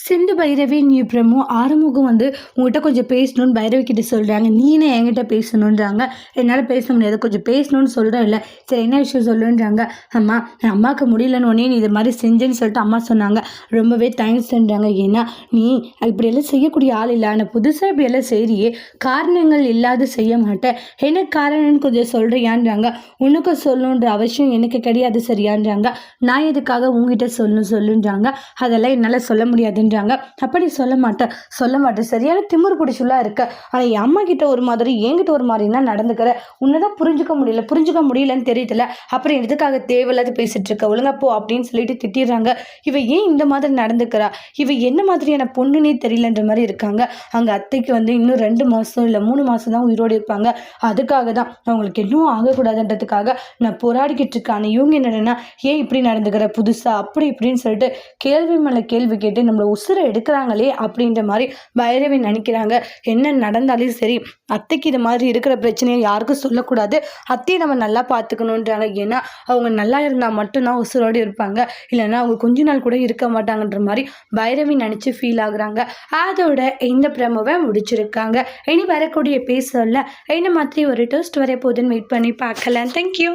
சிந்து பைரவி நீ பிரமோ ஆறுமுகம் உங்ககிட்ட கொஞ்சம் பேசணும்னு பைரவி கிட்ட சொல்கிறாங்க. நீனே என்கிட்ட பேசணுன்றாங்க. என்னால் பேச முடியாது, கொஞ்சம் பேசணும்னு சொல்கிறேன். இல்லை சரி என்ன விஷயம் சொல்லுன்றாங்க. அம்மா அம்மாவுக்கு முடியலன்னு உடனே நீ இது மாதிரி செஞ்சேன்னு சொல்லிட்டு அம்மா சொன்னாங்க. ரொம்பவே தேங்க்ஸ்ன்றாங்க. ஏன்னா நீ இப்படியெல்லாம் செய்யக்கூடிய ஆள் இல்லை, ஆனால் புதுசாக இப்படியெல்லாம் செய்கிறியே, காரணங்கள் இல்லாத செய்ய மாட்டேன். என்ன காரணம்னு கொஞ்சம் சொல்கிறியான்றாங்க. உனக்கு சொல்லணுன்ற அவசியம் எனக்கு கிடையாது சரியான்றாங்க. நான் எதுக்காக உங்ககிட்ட சொல்லுன்றாங்க. அதெல்லாம் என்னால் சொல்ல முடியாது. அப்படி சொல்ல மாட்டேன் சரியான திமிரு பிடிச்சுலாம் இருக்க. ஆனால் என் அம்மா கிட்ட ஒரு மாதிரி என்கிட்ட ஒரு மாதிரி தான் நடந்துக்கிற. உன்னதான் புரிஞ்சுக்க முடியலன்னு தெரியல. அப்புறம் எதுக்காக தேவையில்லாத பேசிட்டு இருக்க, ஒழுங்கா போ அப்படின்னு சொல்லிட்டு திட்டிடுறாங்க. இவ ஏன் இந்த மாதிரி நடந்துக்கிறா, இவ என்ன மாதிரியான பொண்ணுன்னே தெரியலன்ற மாதிரி இருக்காங்க. அங்க அத்தைக்கு இன்னும் 2 மாசம் இல்லை 3 மாசம் தான் உயிரோடு இருப்பாங்க. அதுக்காக தான் அவங்களுக்கு இன்னும் ஆகக்கூடாதுன்றதுக்காக நான் போராடிக்கிட்டு இருக்கேன். இவங்க என்னன்னா ஏன் இப்படி நடந்துக்கிற புதுசா அப்படி இப்படின்னு சொல்லிட்டு கேள்வி மேல கேள்வி கேட்டு நம்மளை உசுரை எடுக்கிறாங்களே அப்படின்ற மாதிரி பைரவி நினைக்கிறாங்க. என்ன நடந்தாலும் சரி, அத்தைக்கு இது மாதிரி இருக்கிற பிரச்சனையை யாருக்கும் சொல்லக்கூடாது, அத்தையை நம்ம நல்லா பார்த்துக்கணுன்றாங்க. ஏன்னா அவங்க நல்லா இருந்தால் மட்டும்தான் உசுரோடு இருப்பாங்க, இல்லைன்னா அவங்க கொஞ்ச நாள் கூட இருக்க மாட்டாங்கன்ற மாதிரி பைரவி நினச்சி ஃபீல் ஆகுறாங்க. அதோட இந்த பிரமோவை முடிச்சிருக்காங்க. இனி வரக்கூடிய பேசல என்ன மாதிரி ஒரு டெஸ்ட் வர போதுன்னு வெயிட் பண்ணி பார்க்கலாம். தேங்க்யூ.